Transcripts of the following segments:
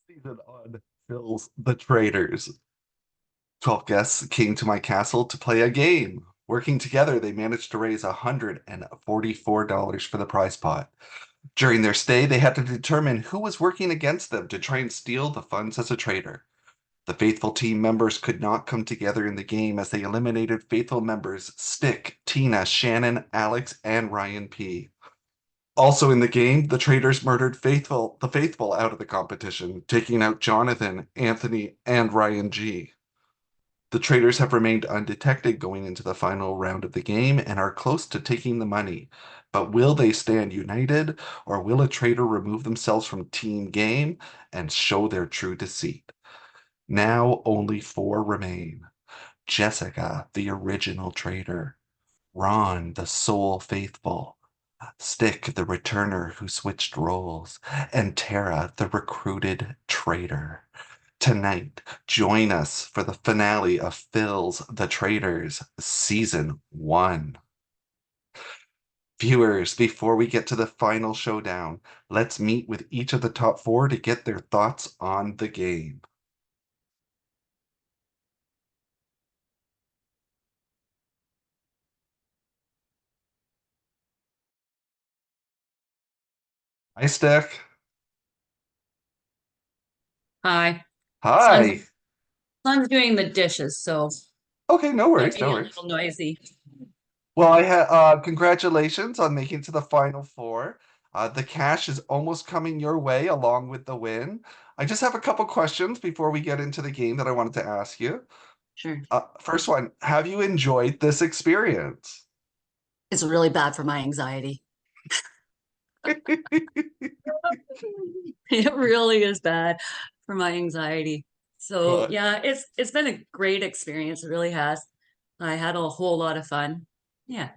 Season on Phil's The Traitors. 12 guests came to my castle to play a game. Working together, they managed to raise $144 for the prize pot. During their stay, they had to determine who was working against them to try and steal the funds as a traitor. The faithful team members could not come together in the game as they eliminated faithful members Stick, Tina, Shannon, Alex, and Ryan P. Also in the game, the traitors murdered the faithful out of the competition, taking out Jonathan, Anthony, and Ryan G. The traitors have remained undetected going into the final round of the game and are close to taking the money. But will they stand united, or will a traitor remove themselves from team game and show their true deceit? Now only four remain. Jessica, the original traitor. Ron, the sole faithful. Stick, the returner who switched roles, and Tara, the recruited traitor. Tonight, join us for the finale of Phil's The Traitors, Season 1. Viewers, before we get to the final showdown, let's meet with each of the top four to get their thoughts on the game. Hi, Stick. Hi. Son's Hi. son's doing the dishes, so Okay, no might worries, no be a worries. little noisy. Well, congratulations on making to the final four. The cash is almost coming your way along with the win. I just have a couple questions before we get into the game that I wanted to ask you. Sure. First one, have you enjoyed this experience? It's really bad for my anxiety. It really is bad for my anxiety. So Good. yeah, it's been a great experience. It really has. I had a whole lot of fun. Yeah.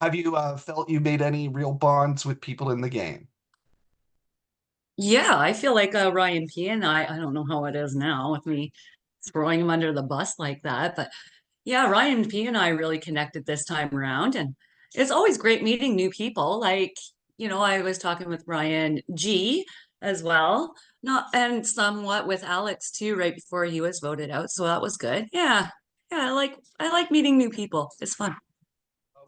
Have you felt you made any real bonds with people in the game? Yeah, I feel like Ryan P and I don't know how it is now with me throwing him under the bus like that, but yeah, Ryan P and I really connected this time around, and it's always great meeting new people. I was talking with Ryan G as well, not and somewhat with Alex too, right before he was voted out. So that was good. Yeah. Yeah, I like meeting new people. It's fun.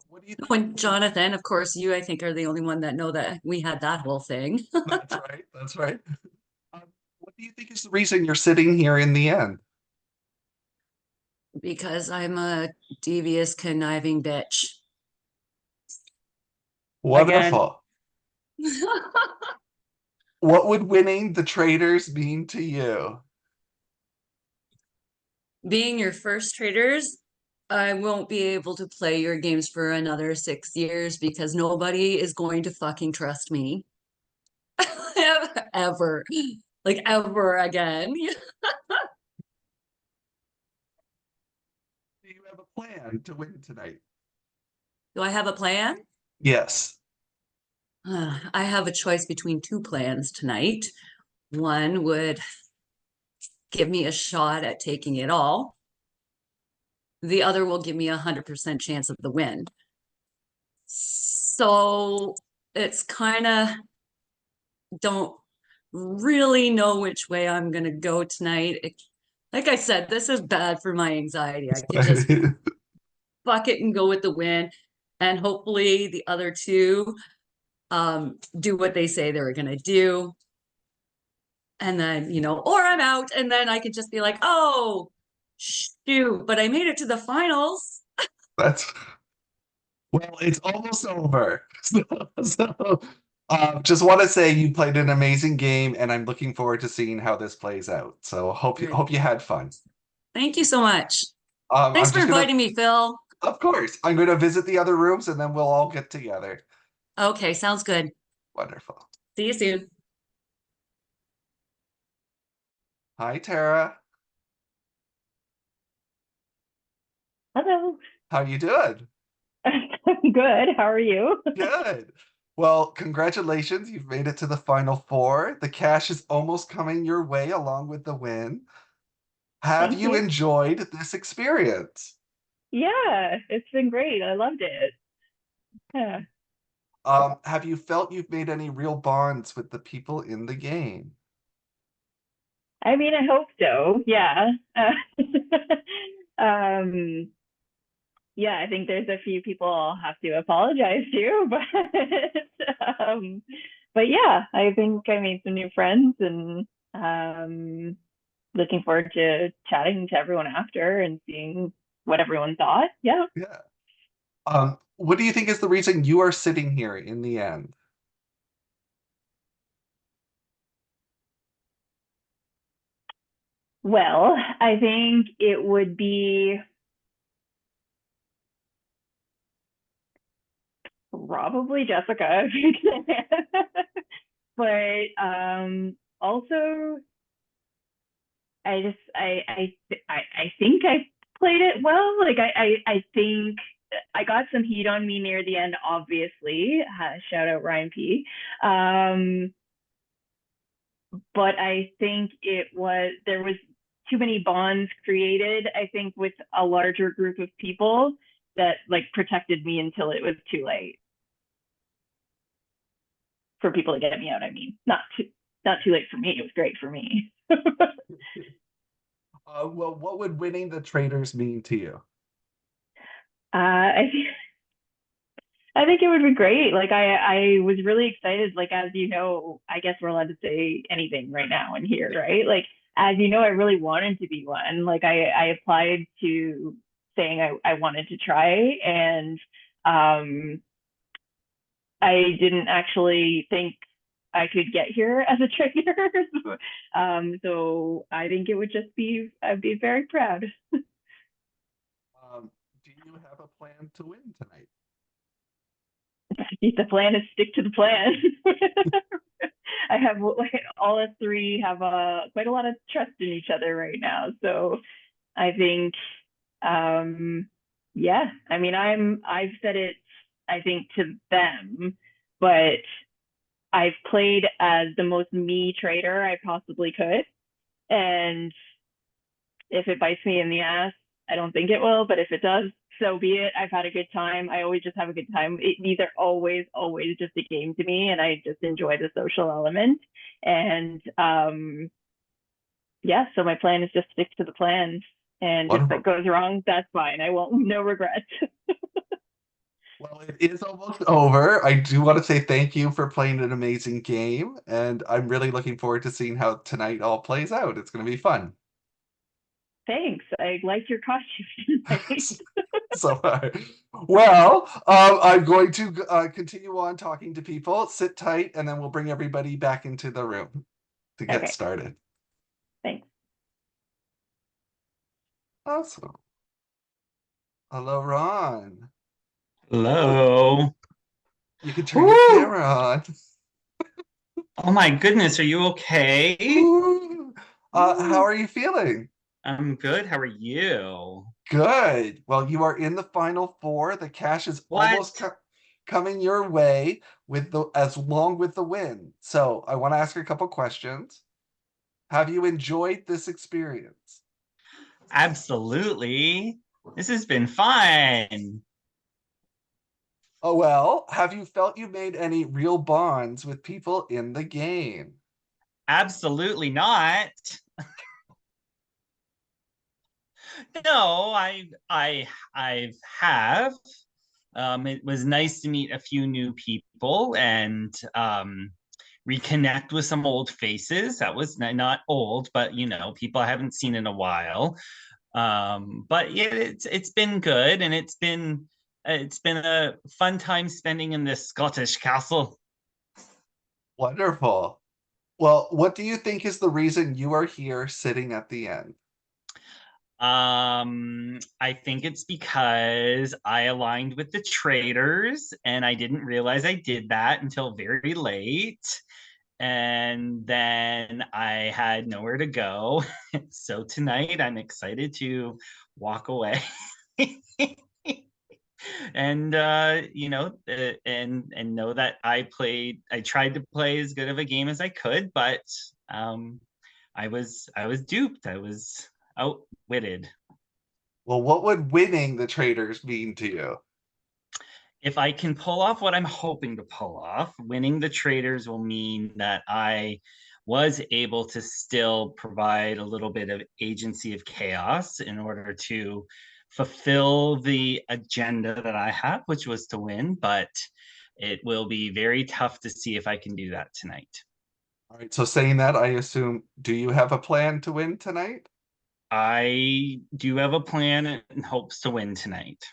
What do you think? When Jonathan, of course, you I think are the only one that know that we had that whole thing. That's right. That's right. Um, what do you think is the reason you're sitting here in the end? Because I'm a devious, conniving bitch. Again. Wonderful. What would winning the traders mean to you? Being your first traders, I won't be able to play your games for another 6 years because nobody is going to fucking trust me ever, like ever again. Do you have a plan to win tonight? Do I have a plan? Yes. I have a choice between two plans tonight. One would give me a shot at taking it all. The other will give me 100% chance of the win. So it's kind of don't really know which way I'm going to go tonight. Like I said, this is bad for my anxiety. I could just fuck it and go with the win. And hopefully the other two do what they say they're going to do. And then, or I'm out. And then I could just be like, oh, shoot, but I made it to the finals. That's well, it's almost over. Just want to say you played an amazing game, and I'm looking forward to seeing how this plays out. So Great. hope you had fun. Thank you so much. Thanks I'm for just gonna, inviting me, Phil. of course, I'm gonna visit the other rooms, and then we'll all get together. Okay, sounds good. Wonderful. See you soon. Hi, Tara. Hello. How you doing? Good. How are you? Good. Well, congratulations. You've made it to the final four. The cash is almost coming your way along with the win. Have Thank you you. enjoyed this experience? Yeah, it's been great. I loved it. Yeah. Have you felt you've made any real bonds with the people in the game? I mean, I hope so. Yeah. Um, yeah, I think there's a few people I'll have to apologize to, but yeah, I think I made some new friends and looking forward to chatting to everyone after and seeing what everyone thought. Yeah. Yeah. What do you think is the reason you are sitting here in the end? Well, I think it would be probably Jessica, but also I just I think I played it well. Like I think I got some heat on me near the end, obviously. Shout out Ryan P. Um, but I think there was too many bonds created, I think, with a larger group of people that like protected me until it was too late for people to get me out. I mean, not too late for me. It was great for me. Well, what would winning the Traitors mean to you? I I think it would be great. Like I was really excited. Like as you know, I guess we're allowed to say anything right now in here, right? Like as you know, I really wanted to be one. Like I applied to saying I wanted to try, and um I didn't actually think I could get here as a trainer. So I think it would just be I'd be very proud. Do you have a plan to win tonight? The plan is stick to the plan. I have all us three have quite a lot of trust in each other right now. So I think, um, yeah, I mean, I've said it, I think to them, but I've played as the most me trader I possibly could. And if it bites me in the ass, I don't think it will, but if it does, so be it. I've had a good time. I always just have a good time. These are always just a game to me, and I just enjoy the social element. And yeah, so my plan is just stick to the plan. And if that Wonderful. goes wrong, that's fine. I won't, no regrets. Well, it is almost over. I do want to say thank you for playing an amazing game, and I'm really looking forward to seeing how tonight all plays out. It's going to be fun. Thanks. I like your costume tonight. So, well, I'm going to continue on talking to people. Sit tight, and then we'll bring everybody back into the room to get Okay, started. thanks. Awesome. Hello, Ron. Hello. You can turn your Woo! camera on. Oh my goodness, are you okay? Ooh. How Woo! are you feeling? I'm good. How are you? Good. Well, you are in the final four. The cash is almost What? coming your way with the as long with the win. So I want to ask you a couple questions. Have you enjoyed this experience? Absolutely. This has been fun. Oh well, have you felt you made any real bonds with people in the game? Absolutely not. No, I have. It was nice to meet a few new people and reconnect with some old faces. That was not old, but people I haven't seen in a while. But yeah, it's been good, and it's been a fun time spending in this Scottish castle. Wonderful. Well, what do you think is the reason you are here sitting at the end? I think it's because I aligned with the Traitors, and I didn't realize I did that until very late. And then I had nowhere to go. So tonight I'm excited to walk away. And and know that I tried to play as good of a game as I could, but um I was duped. I was outwitted. Well, what would winning the traders mean to you? If I can pull off what I'm hoping to pull off, winning the Traitors will mean that I was able to still provide a little bit of agency of chaos in order to fulfill the agenda that I have, which was to win, but it will be very tough to see if I can do that tonight. All right, so saying that, I assume, do you have a plan to win tonight? I do have a plan and hopes to win tonight.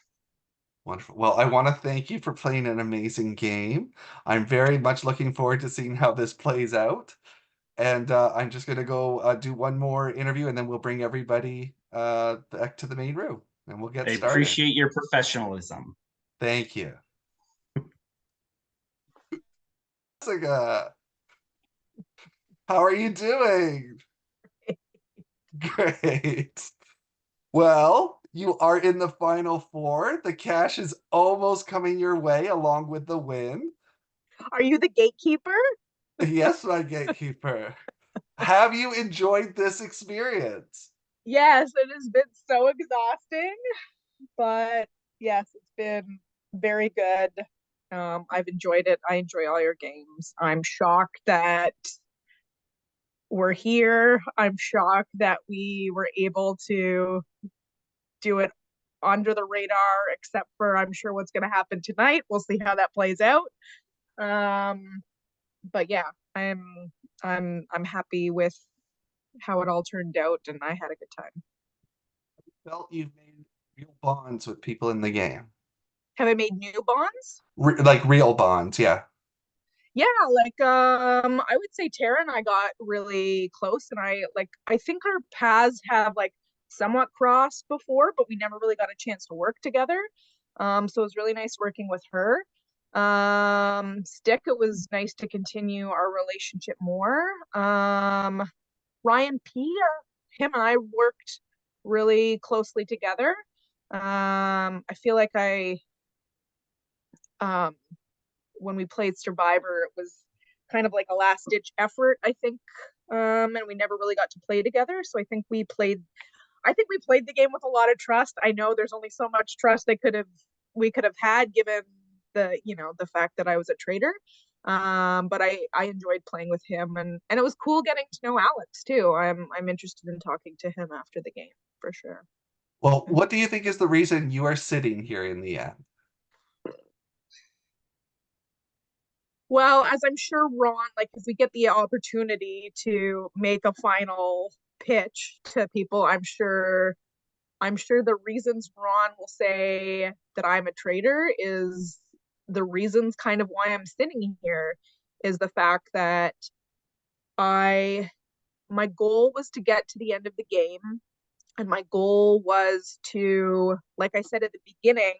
Wonderful. Well, I want to thank you for playing an amazing game. I'm very much looking forward to seeing how this plays out. And I'm just going to go do one more interview, and then we'll bring everybody back to the main room, and we'll I get started. appreciate your professionalism. Thank you. Jessica, how are you doing? Great. Well, you are in the final four. The cash is almost coming your way along with the win. Are you the gatekeeper? Yes, my gatekeeper. Have you enjoyed this experience? Yes, it has been so exhausting, but yes, it's been very good. I've enjoyed it. I enjoy all your games. I'm shocked that we're here. I'm shocked that we were able to do it under the radar, except for I'm sure what's going to happen tonight. We'll see how that plays out. But yeah, I'm happy with how it all turned out, and I had a good time. Felt you've made real bonds with people in the game. Have I made new bonds? Like real bonds, yeah. Yeah, like I would say Tara and I got really close, and I think our paths have like somewhat crossed before, but we never really got a chance to work together. So it was really nice working with her. Stick, it was nice to continue our relationship more. Ryan P, him and I worked really closely together. I feel like um when we played Survivor, it was kind of like a last ditch effort, I think. And we never really got to play together. So I think we played the game with a lot of trust. I know there's only so much trust we could have had given the fact that I was a traitor. But I enjoyed playing with him, and it was cool getting to know Alex too. I'm interested in talking to him after the game for sure. Well, what do you think is the reason you are sitting here in the end? Well, as I'm sure Ron, like if we get the opportunity to make a final pitch to people, I'm sure the reasons Ron will say that I'm a traitor is the reasons kind of why I'm sitting here is the fact that I my goal was to get to the end of the game, and my goal was to, like I said at the beginning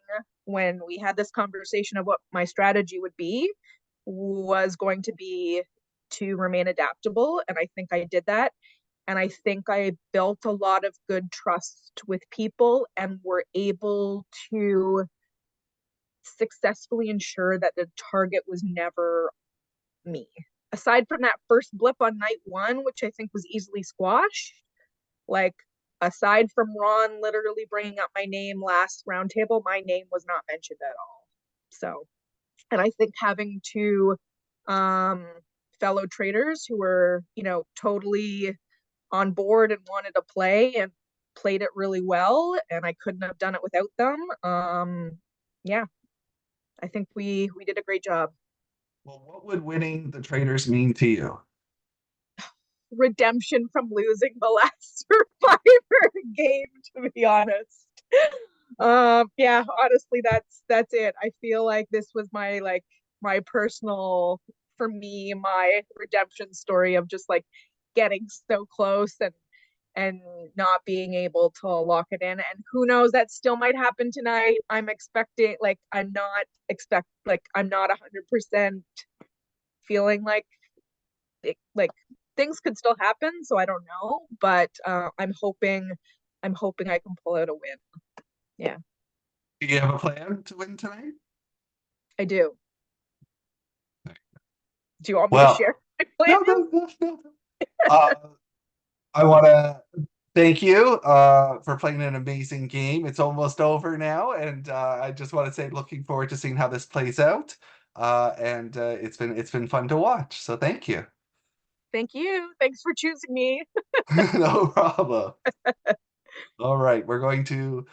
when we had this conversation of what my strategy would be, was going to be to remain adaptable, and I think I did that. And I think I built a lot of good trust with people and were able to successfully ensure that the target was never me. Aside from that first blip on night one, which I think was easily squashed, like aside from Ron literally bringing up my name last roundtable, my name was not mentioned at all. So, and I think having two um, fellow traders who were, totally on board and wanted to play and played it really well, and I couldn't have done it without them. Yeah, I think we did a great job. Well, what would winning the Traitors mean to you? Redemption from losing the last Survivor game, to be honest. Yeah, honestly, that's it. I feel like this was my personal, for me, my redemption story of just like getting so close and not being able to lock it in. And who knows, that still might happen tonight. I'm expecting, like, I'm not 100% feeling like things could still happen. So I don't know, but I'm hoping I can pull out a win. Yeah, Do you have a plan to win tonight? I do. Do you want me to Well, share my plan? no. Uh, I want to thank you for playing an amazing game. It's almost over now, and I just want to say, looking forward to seeing how this plays out. And it's been fun to watch. So thank you. Thank you. Thanks for choosing me. No problem. All right, we're going to